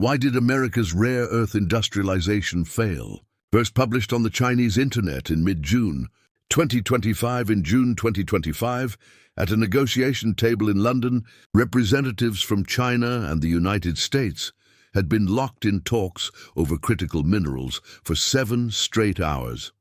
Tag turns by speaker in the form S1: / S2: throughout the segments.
S1: Why did America's rare earth industrialization fail? First published on the Chinese internet in mid-June 2025. In June 2025, at a negotiation table in London, representatives from China and the United States had been locked in talks over critical minerals for 7 straight hours.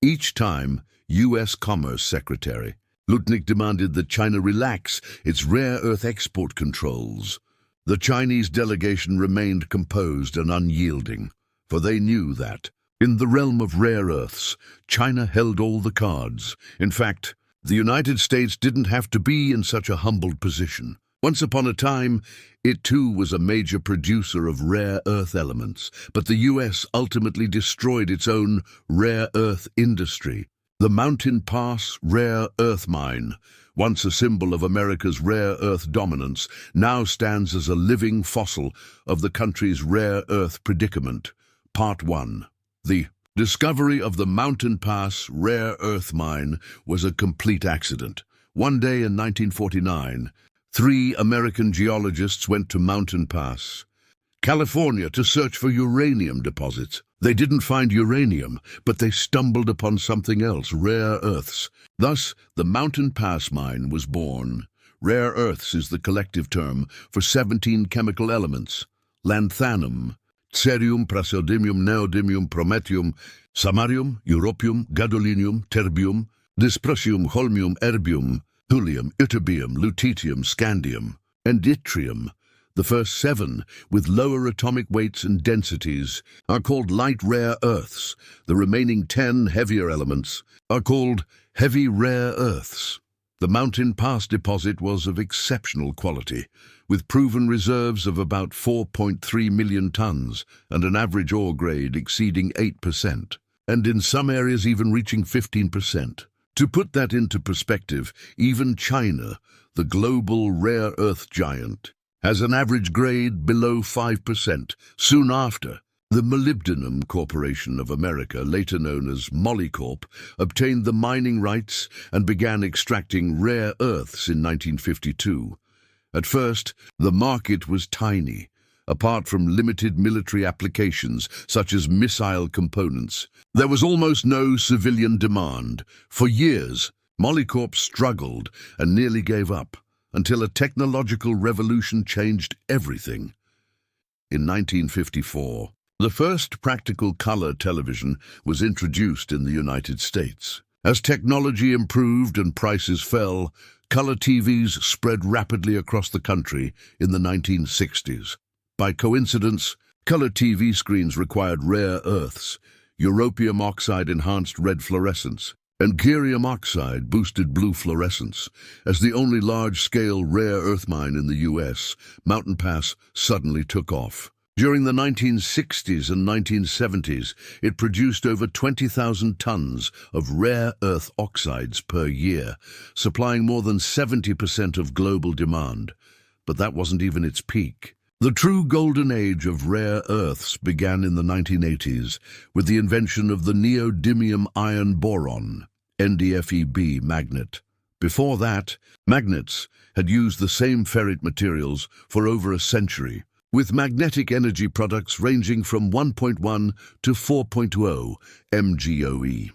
S1: Each time, U.S. Commerce Secretary Lutnick demanded that China relax its rare earth export controls. The Chinese delegation remained composed and unyielding, for they knew that, in the realm of rare earths, China held all the cards. In fact, the United States didn't have to be in such a humbled position. Once upon a time, it too was a major producer of rare earth elements, but the U.S. ultimately destroyed its own rare earth industry. The Mountain Pass rare earth mine, once a symbol of America's rare earth dominance, now stands as a living fossil of the country's rare earth predicament. Part 1. The discovery of the Mountain Pass rare earth mine was a complete accident. One day in 1949, 3 American geologists went to Mountain Pass, California, to search for uranium deposits. They didn't find uranium, but they stumbled upon something else, rare earths. Thus, the Mountain Pass mine was born. Rare earths is the collective term for 17 chemical elements: lanthanum, cerium, praseodymium, neodymium, promethium, samarium, europium, gadolinium, terbium, dysprosium, holmium, erbium, thulium, ytterbium, lutetium, scandium, and yttrium. The first 7, with lower atomic weights and densities, are called light rare earths. The remaining 10 heavier elements are called heavy rare earths. The Mountain Pass deposit was of exceptional quality, with proven reserves of about 4.3 million tons and an average ore grade exceeding 8%, and in some areas even reaching 15%. To put that into perspective, even China, the global rare earth giant, has an average grade below 5%. Soon after, the Molybdenum Corporation of America, later known as Molycorp, obtained the mining rights and began extracting rare earths in 1952. At first, the market was tiny. Apart from limited military applications, such as missile components, there was almost no civilian demand. For years, Molycorp struggled and nearly gave up, until a technological revolution changed everything. In 1954, the first practical color television was introduced in the United States. As technology improved and prices fell, color TVs spread rapidly across the country in the 1960s. By coincidence, color TV screens required rare earths. Europium oxide enhanced red fluorescence, and cerium oxide boosted blue fluorescence. As the only large-scale rare earth mine in the U.S., Mountain Pass suddenly took off. During the 1960s and 1970s, it produced over 20,000 tons of rare earth oxides per year, supplying more than 70% of global demand. But that wasn't even its peak. The true golden age of rare earths began in the 1980s with the invention of the neodymium iron boron, NdFeB magnet. Before that, magnets had used the same ferrite materials for over a century, with magnetic energy products ranging from 1.1 to 4.0 MGOE.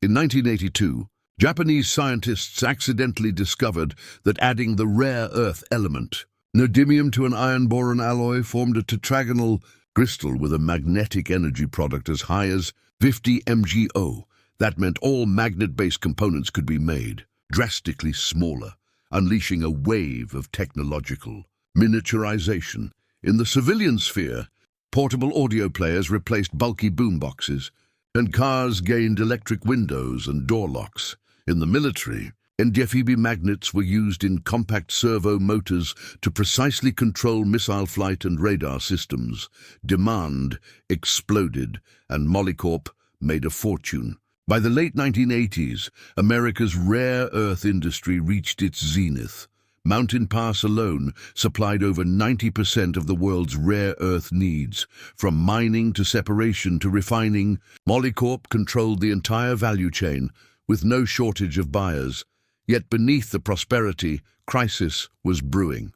S1: In 1982, Japanese scientists accidentally discovered that adding the rare earth element neodymium to an iron-boron alloy formed a tetragonal crystal with a magnetic energy product as high as 50 MGO. That meant all magnet-based components could be made drastically smaller, unleashing a wave of technological miniaturization. In the civilian sphere, portable audio players replaced bulky boomboxes, and cars gained electric windows and door locks. In the military, NdFeB magnets were used in compact servo motors to precisely control missile flight and radar systems. Demand exploded, and Molycorp made a fortune. By the late 1980s, America's rare earth industry reached its zenith. Mountain Pass alone supplied over 90% of the world's rare earth needs. From mining to separation to refining, Molycorp controlled the entire value chain, with no shortage of buyers. Yet beneath the prosperity, crisis was brewing.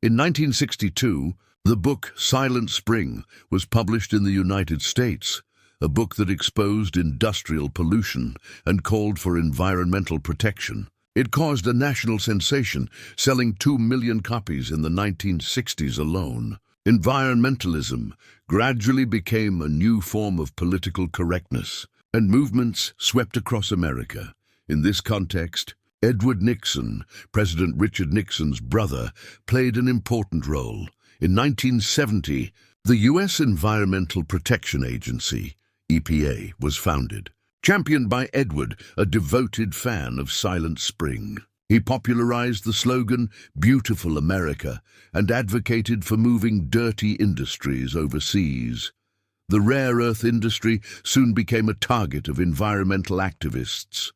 S1: In 1962, the book Silent Spring was published in the United States, a book that exposed industrial pollution and called for environmental protection. It caused a national sensation, selling 2 million copies in the 1960s alone. Environmentalism gradually became a new form of political correctness, and movements swept across America. In this context, Edward Nixon, President Richard Nixon's brother, played an important role. In 1970, the U.S. Environmental Protection Agency, EPA, was founded. Championed by Edward, a devoted fan of Silent Spring. He popularized the slogan, "Beautiful America," and advocated for moving dirty industries overseas. The rare earth industry soon became a target of environmental activists.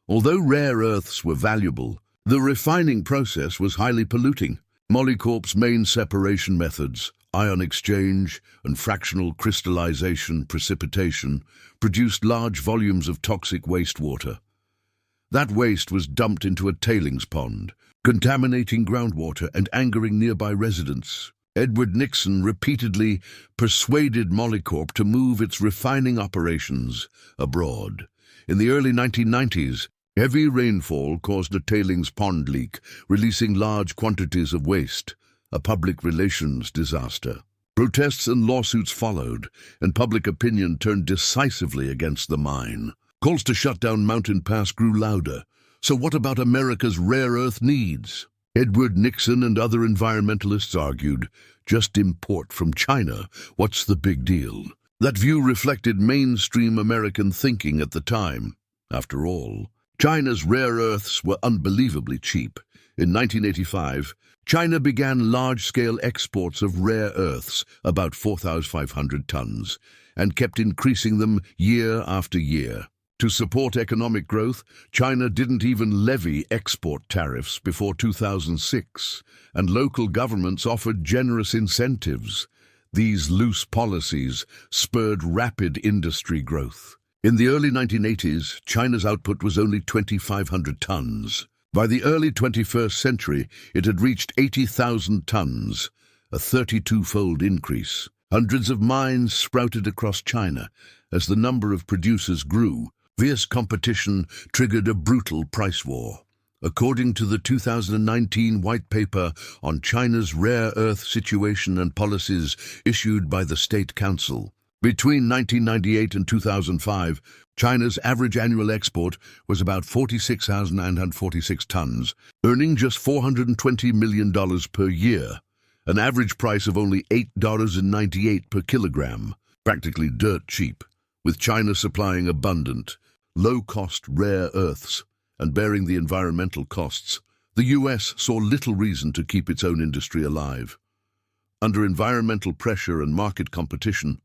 S1: Although rare earths were valuable, the refining process was highly polluting. Molycorp's main separation methods, ion exchange and fractional crystallization precipitation, produced large volumes of toxic wastewater. That waste was dumped into a tailings pond, contaminating groundwater and angering nearby residents. Edward Nixon repeatedly persuaded Molycorp to move its refining operations abroad. In the early 1990s, heavy rainfall caused a tailings pond leak, releasing large quantities of waste, a public relations disaster. Protests and lawsuits followed, and public opinion turned decisively against the mine. Calls to shut down Mountain Pass grew louder. So what about America's rare earth needs? Edward Nixon and other environmentalists argued, just import from China, what's the big deal? That view reflected mainstream American thinking at the time. After all, China's rare earths were unbelievably cheap. In 1985, China began large-scale exports of rare earths, about 4,500 tons, and kept increasing them year after year. To support economic growth, China didn't even levy export tariffs before 2006, and local governments offered generous incentives. These loose policies spurred rapid industry growth. In the early 1980s, China's output was only 2,500 tons. By the early 21st century, it had reached 80,000 tons, a 32-fold increase. Hundreds of mines sprouted across China. As the number of producers grew, fierce competition triggered a brutal price war. According to the 2019 White Paper on China's Rare Earth Situation and Policies issued by the State Council, between 1998 and 2005, China's average annual export was about 46,946 tons, earning just $420 million per year, an average price of only $8.98 per kilogram, practically dirt cheap, with China supplying abundant, low-cost rare earths and bearing the environmental costs. The US saw little reason to keep its own industry alive. Under environmental pressure and market competition,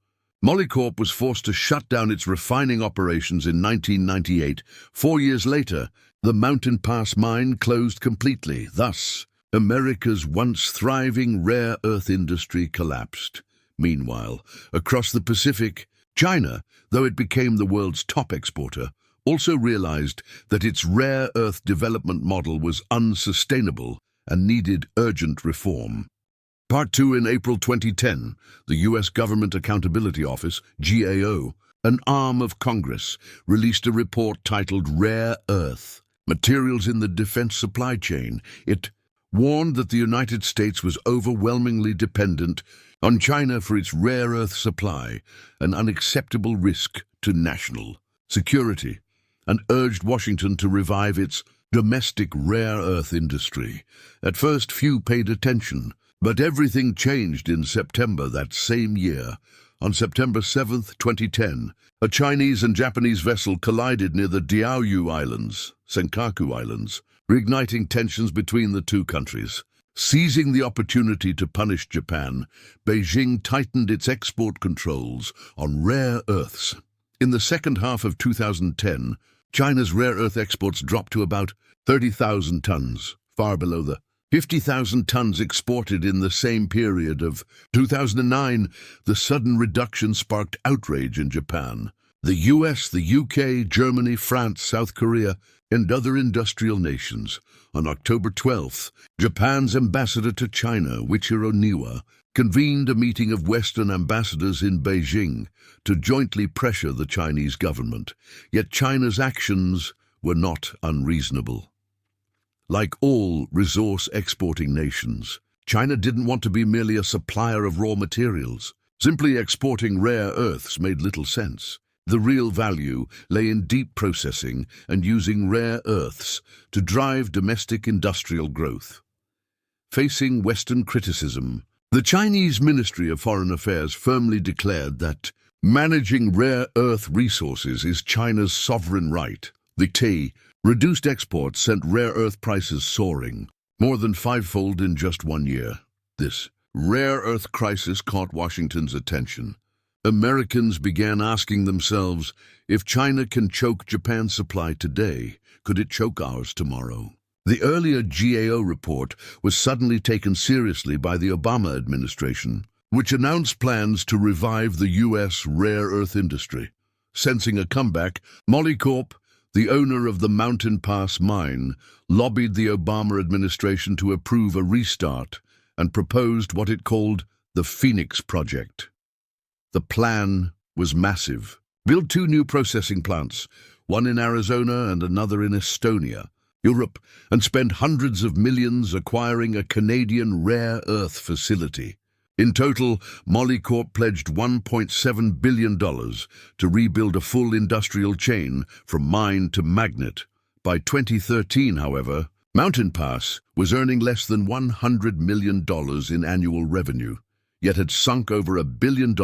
S1: Molycorp was forced to shut down its refining operations in 1998. 4 years later, the Mountain Pass mine closed completely. Thus, America's once thriving rare earth industry collapsed. Meanwhile, across the Pacific, China, though it became the world's top exporter, also realized that its rare earth development model was unsustainable and needed urgent reform. Part 2. In April 2010, the U.S. Government Accountability Office, GAO, an arm of Congress, released a report titled Rare Earth: Materials in the Defense Supply Chain. It warned that the United States was overwhelmingly dependent on China for its rare earth supply, an unacceptable risk to national security, and urged Washington to revive its domestic rare earth industry. At first, few paid attention, but everything changed in September that same year. On September 7, 2010, a Chinese and Japanese vessel collided near the Diaoyu Islands, Senkaku Islands, reigniting tensions between the two countries. Seizing the opportunity to punish Japan, Beijing tightened its export controls on rare earths. In the second half of 2010, China's rare earth exports dropped to about 30,000 tons, far below the 50,000 tons exported in the same period of 2009. The sudden reduction sparked outrage in Japan. The US, the UK, Germany, France, South Korea, and other industrial nations. On October 12th, Japan's ambassador to China, Wichiro Niwa, convened a meeting of Western ambassadors in Beijing to jointly pressure the Chinese government. Yet China's actions were not unreasonable. Like all resource-exporting nations, China didn't want to be merely a supplier of raw materials. Simply exporting rare earths made little sense. The real value lay in deep processing and using rare earths to drive domestic industrial growth. Facing Western criticism, the Chinese Ministry of Foreign Affairs firmly declared that managing rare earth resources is China's sovereign right. The reduced exports sent rare earth prices soaring, more than fivefold in just 1 year. This rare earth crisis caught Washington's attention. Americans began asking themselves, if China can choke Japan's supply today, could it choke ours tomorrow? The earlier GAO report was suddenly taken seriously by the Obama administration, which announced plans to revive the U.S. rare earth industry. Sensing a comeback, Molycorp, the owner of the Mountain Pass mine, lobbied the Obama administration to approve a restart and proposed what it called the Phoenix Project. The plan was massive. Build 2 new processing plants, one in Arizona and another in Estonia, Europe, and spend hundreds of millions acquiring a Canadian rare earth facility. In total, Molycorp pledged $1.7 billion to rebuild a full industrial chain from mine to magnet. By 2013, however, Mountain Pass was earning less than $100 million in annual revenue, yet had sunk over $1 billion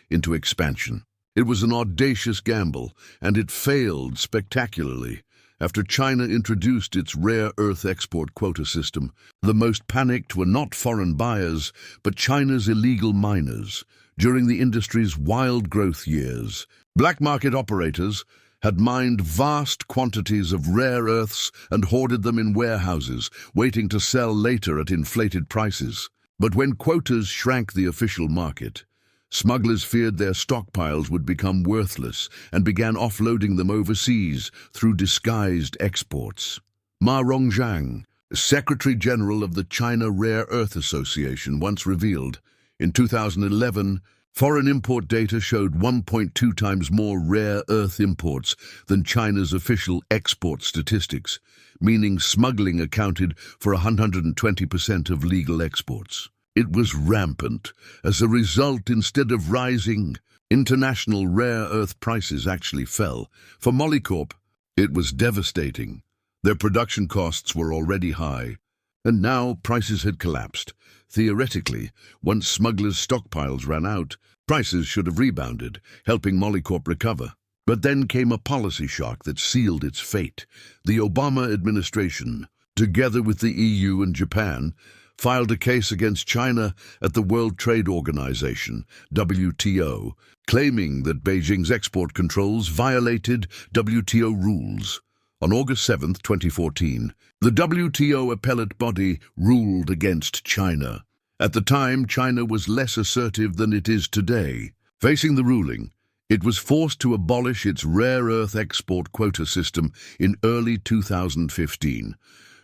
S1: into expansion. It was an audacious gamble, and it failed spectacularly. After China introduced its rare earth export quota system, the most panicked were not foreign buyers, but China's illegal miners. During the industry's wild growth years, black market operators had mined vast quantities of rare earths and hoarded them in warehouses, waiting to sell later at inflated prices. But when quotas shrank the official market, smugglers feared their stockpiles would become worthless and began offloading them overseas through disguised exports. Ma Rongjiang, Secretary General of the China Rare Earth Association, once revealed, in 2011, foreign import data showed 1.2 times more rare earth imports than China's official export statistics, meaning smuggling accounted for 120% of legal exports. It was rampant. As a result, instead of rising, international rare earth prices actually fell. For Molycorp, it was devastating. Their production costs were already high, and now prices had collapsed. Theoretically, once smugglers' stockpiles ran out, prices should have rebounded, helping Molycorp recover. But then came a policy shock that sealed its fate. The Obama administration, together with the EU and Japan, filed a case against China at the World Trade Organization, WTO, claiming that Beijing's export controls violated WTO rules. On August 7, 2014, the WTO appellate body ruled against China. At the time, China was less assertive than it is today. Facing the ruling, it was forced to abolish its rare earth export quota system in early 2015,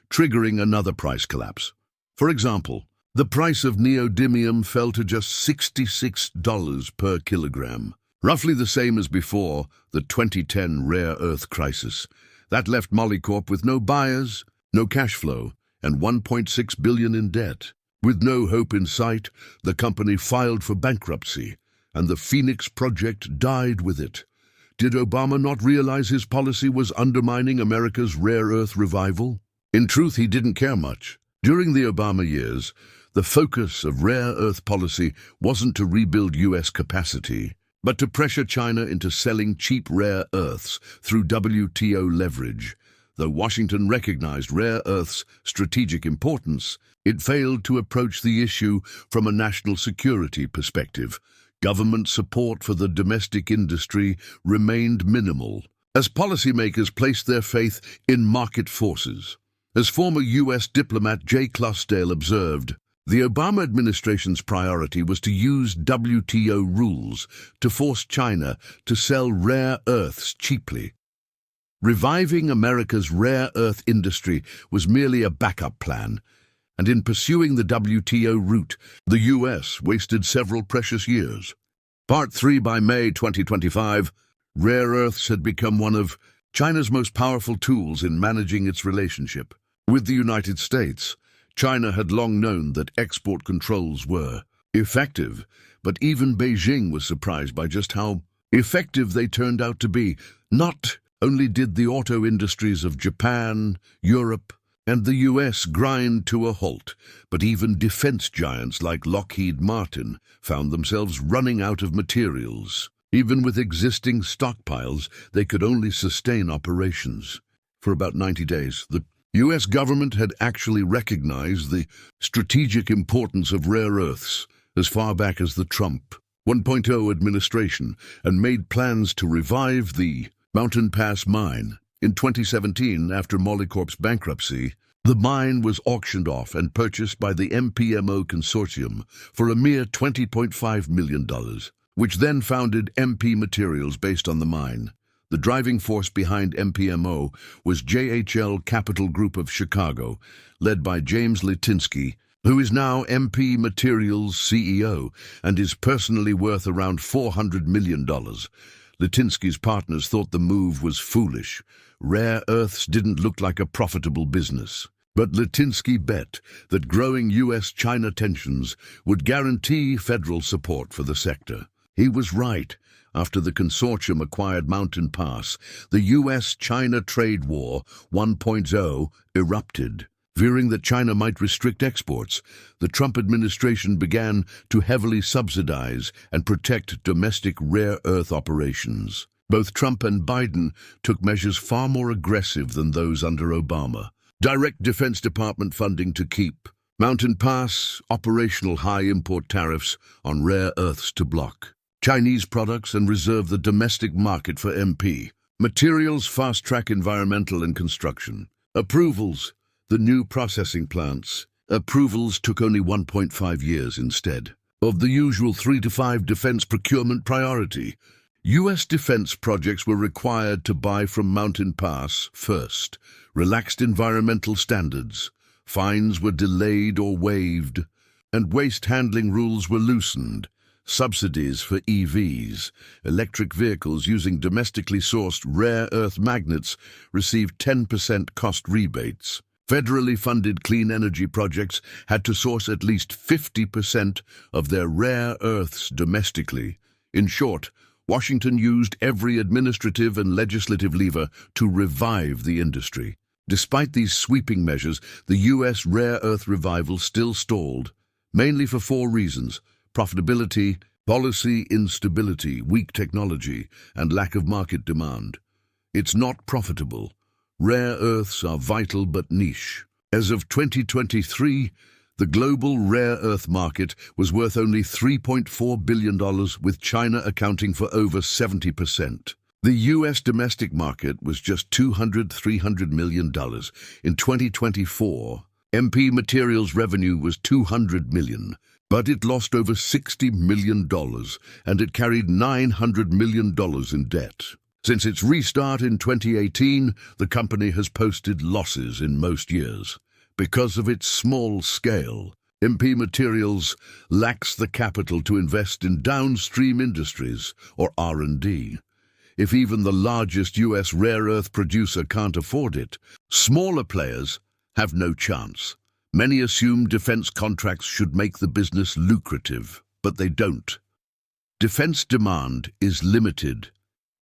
S1: triggering another price collapse. For example, the price of neodymium fell to just $66 per kilogram, roughly the same as before the 2010 rare earth crisis. That left Molycorp with no buyers, no cash flow, and $1.6 billion in debt. With no hope in sight, the company filed for bankruptcy, and the Phoenix Project died with it. Did Obama not realize his policy was undermining America's rare earth revival? In truth, he didn't care much. During the Obama years, the focus of rare earth policy wasn't to rebuild U.S. capacity, but to pressure China into selling cheap rare earths through WTO leverage. Though Washington recognized rare earths' strategic importance, it failed to approach the issue from a national security perspective. Government support for the domestic industry remained minimal, as policymakers placed their faith in market forces. As former U.S. diplomat Jay Clusdale observed, the Obama administration's priority was to use WTO rules to force China to sell rare earths cheaply. Reviving America's rare earth industry was merely a backup plan, and in pursuing the WTO route, the US wasted several precious years. Part 3 by May 2025, rare earths had become one of China's most powerful tools in managing its relationship with the United States. China had long known that export controls were effective, but even Beijing was surprised by just how effective they turned out to be. Not only did the auto industries of Japan, Europe, and the US grind to a halt, but even defense giants like Lockheed Martin found themselves running out of materials. Even with existing stockpiles, they could only sustain operations. For about 90 days, the US government had actually recognized the strategic importance of rare earths as far back as the Trump 1.0 administration and made plans to revive the Mountain Pass mine. In 2017, after Molycorp's bankruptcy, the mine was auctioned off and purchased by the MPMO consortium for a mere $20.5 million, which then founded MP Materials based on the mine. The driving force behind MPMO was JHL Capital Group of Chicago, led by James Litinsky, who is now MP Materials CEO and is personally worth around $400 million. Litinsky's partners thought the move was foolish. Rare earths didn't look like a profitable business. But Litinsky bet that growing US-China tensions would guarantee federal support for the sector. He was right. After the consortium acquired Mountain Pass, the US-China trade war 1.0 erupted. Fearing that China might restrict exports, the Trump administration began to heavily subsidize and protect domestic rare earth operations. Both Trump and Biden took measures far more aggressive than those under Obama. Direct Defense Department funding to keep Mountain Pass operational, high import tariffs on rare earths to block Chinese products and reserve the domestic market for MP Materials, fast-track environmental and construction approvals. The new processing plants approvals took only 1.5 years instead of the usual 3 to 5 defense procurement priority. U.S. defense projects were required to buy from Mountain Pass first. Relaxed environmental standards, fines were delayed or waived, and waste handling rules were loosened. Subsidies for EVs, electric vehicles using domestically sourced rare earth magnets, received 10% cost rebates. Federally funded clean energy projects had to source at least 50% of their rare earths domestically. In short, Washington used every administrative and legislative lever to revive the industry. Despite these sweeping measures, the U.S. rare earth revival still stalled, mainly for 4 reasons: profitability, policy instability, weak technology, and lack of market demand. It's not profitable. Rare earths are vital but niche. As of 2023, the global rare earth market was worth only $3.4 billion, with China accounting for over 70%. The U.S. domestic market was just $300 million. In 2024, MP Materials revenue was $200 million, but it lost over $60 million, and it carried $900 million in debt. Since its restart in 2018, the company has posted losses in most years. Because of its small scale, MP Materials lacks the capital to invest in downstream industries or R&D. If even the largest U.S. rare earth producer can't afford it, smaller players have no chance. Many assume defense contracts should make the business lucrative, but they don't. Defense demand is limited.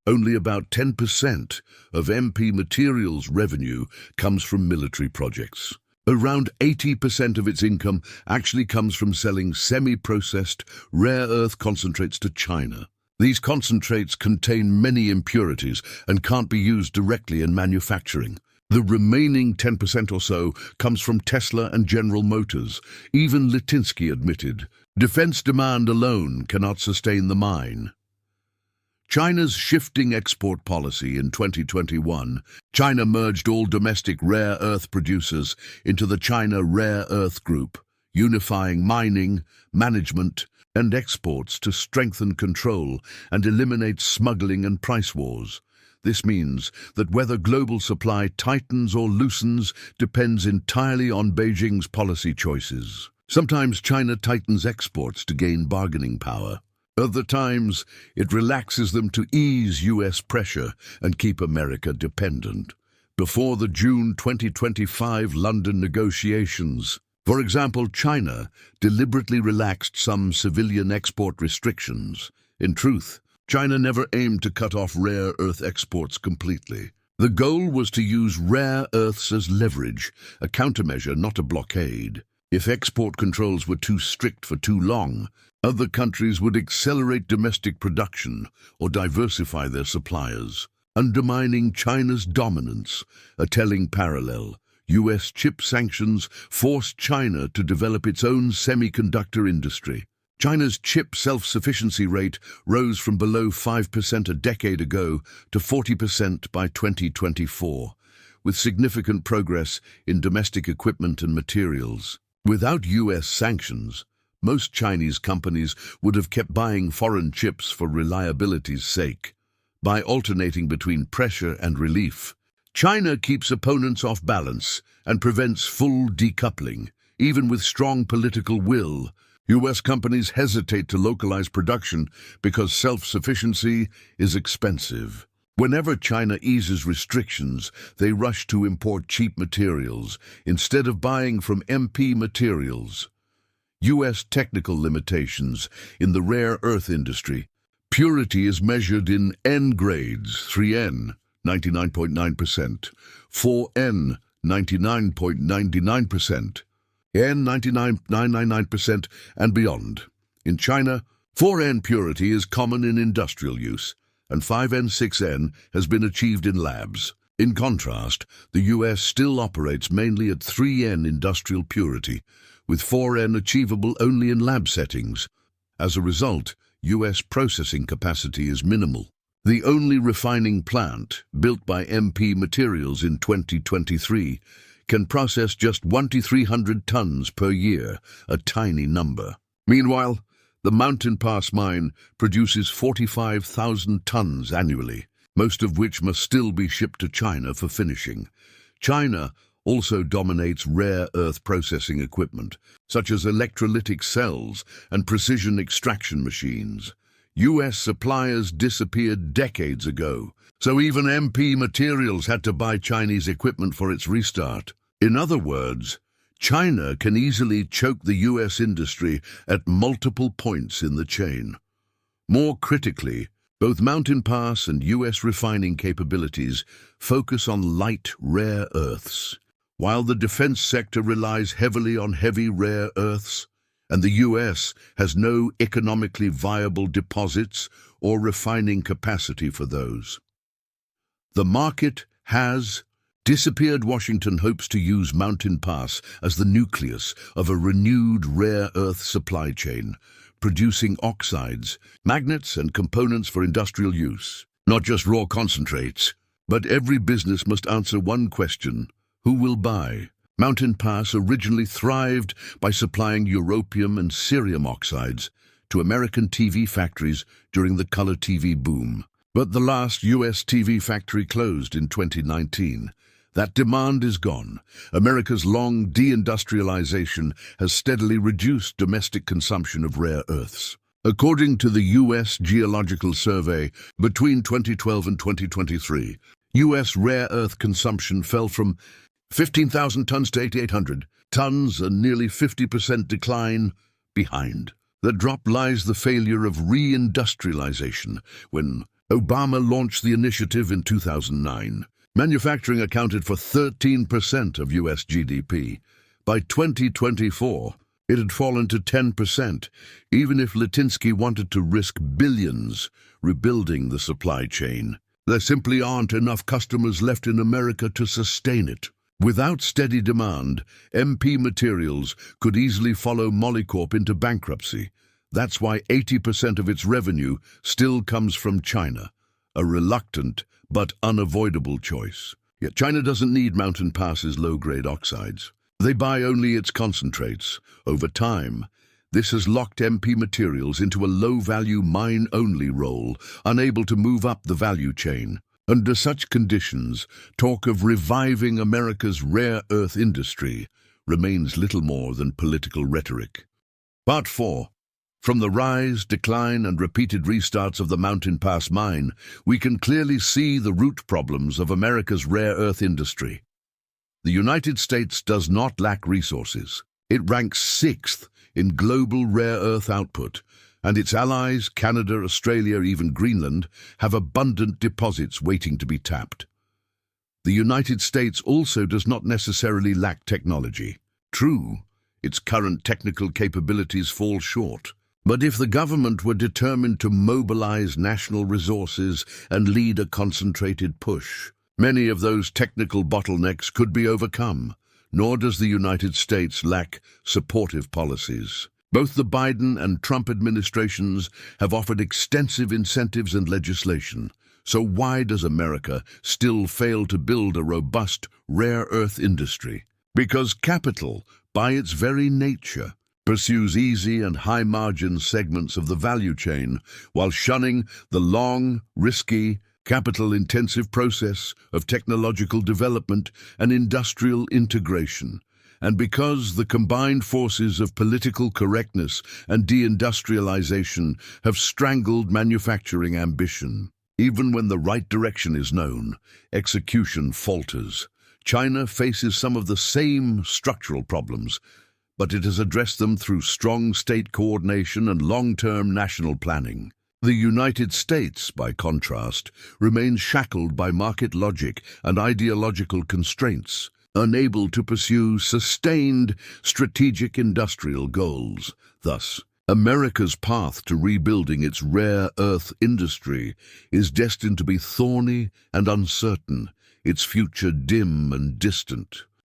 S1: Only about 10% of MP Materials' revenue comes from military projects. Around 80% of its income actually comes from selling semi-processed rare earth concentrates to China. These concentrates contain many impurities and can't be used directly in manufacturing. The remaining 10% or so comes from Tesla and General Motors. Even Litinsky admitted, defense demand alone cannot sustain the mine. China's shifting export policy in 2021, China merged all domestic rare earth producers into the China Rare Earth Group, unifying mining, management, and exports to strengthen control and eliminate smuggling and price wars. This means that whether global supply tightens or loosens depends entirely on Beijing's policy choices. Sometimes China tightens exports to gain bargaining power. Other times, it relaxes them to ease US pressure and keep America dependent. Before the June 2025 London negotiations, for example, China deliberately relaxed some civilian export restrictions. In truth, China never aimed to cut off rare earth exports completely. The goal was to use rare earths as leverage, a countermeasure, not a blockade. If export controls were too strict for too long, other countries would accelerate domestic production or diversify their suppliers, undermining China's dominance. A telling parallel: US chip sanctions forced China to develop its own semiconductor industry. China's chip self-sufficiency rate rose from below 5% a decade ago to 40% by 2024, with significant progress in domestic equipment and materials. Without US sanctions, most Chinese companies would have kept buying foreign chips for reliability's sake. By alternating between pressure and relief, China keeps opponents off balance and prevents full decoupling. Even with strong political will, US companies hesitate to localize production because self-sufficiency is expensive. Whenever China eases restrictions, they rush to import cheap materials instead of buying from MP materials. US technical limitations in the rare earth industry. Purity is measured in N grades: 3N, 99.9%, 4N, 99.99%, N, 99.999%, and beyond. In China, 4N purity is common in industrial use, and 5N, 6N has been achieved in labs. In contrast, the US still operates mainly at 3N industrial purity, with 4N achievable only in lab settings. As a result, US processing capacity is minimal. The only refining plant, built by MP Materials in 2023, can process just 1,300 tons per year, a tiny number. Meanwhile, the Mountain Pass mine produces 45,000 tons annually, most of which must still be shipped to China for finishing. China also dominates rare earth processing equipment, such as electrolytic cells and precision extraction machines. US suppliers disappeared decades ago, so even MP Materials had to buy Chinese equipment for its restart. In other words, China can easily choke the US industry at multiple points in the chain. More critically, both Mountain Pass and US refining capabilities focus on light rare earths, while the defense sector relies heavily on heavy rare earths, and the US has no economically viable deposits or refining capacity for those. The market has disappeared. Washington hopes to use Mountain Pass as the nucleus of a renewed rare earth supply chain, producing oxides, magnets, and components for industrial use. Not just raw concentrates, but every business must answer one question: who will buy? Mountain Pass originally thrived by supplying europium and cerium oxides to American TV factories during the color TV boom. But the last US TV factory closed in 2019. That demand is gone. America's long de-industrialization has steadily reduced domestic consumption of rare earths. According to the US Geological Survey, between 2012 and 2023, US rare earth consumption fell from 15,000 tons to 8,800 tons, a nearly 50% decline behind. The drop lies the failure of reindustrialization. When Obama launched the initiative in 2009, manufacturing accounted for 13% of US GDP. By 2024, it had fallen to 10%, even if Litinsky wanted to risk billions rebuilding the supply chain. There simply aren't enough customers left in America to sustain it. Without steady demand, MP Materials could easily follow Molycorp into bankruptcy. That's why 80% of its revenue still comes from China, a reluctant but unavoidable choice. Yet China doesn't need Mountain Pass's low-grade oxides. They buy only its concentrates. Over time, this has locked MP Materials into a low-value mine-only role, unable to move up the value chain. Under such conditions, talk of reviving America's rare earth industry remains little more than political rhetoric. Part 4. From the rise, decline, and repeated restarts of the Mountain Pass mine, we can clearly see the root problems of America's rare earth industry. The United States does not lack resources. It ranks 6th in global rare earth output, and its allies, Canada, Australia, even Greenland, have abundant deposits waiting to be tapped. The United States also does not necessarily lack technology. True, its current technical capabilities fall short. But if the government were determined to mobilize national resources and lead a concentrated push, many of those technical bottlenecks could be overcome. Nor does the United States lack supportive policies. Both the Biden and Trump administrations have offered extensive incentives and legislation. So why does America still fail to build a robust rare earth industry? Because capital, by its very nature, pursues easy and high-margin segments of the value chain while shunning the long, risky, capital-intensive process of technological development and industrial integration. And because the combined forces of political correctness and de-industrialization have strangled manufacturing ambition. Even when the right direction is known, execution falters. China faces some of the same structural problems, but it has addressed them through strong state coordination and long-term national planning. The United States, by contrast, remains shackled by market logic and ideological constraints, unable to pursue sustained strategic industrial goals. Thus, America's path to rebuilding its rare earth industry is destined to be thorny and uncertain, its future dim and distant.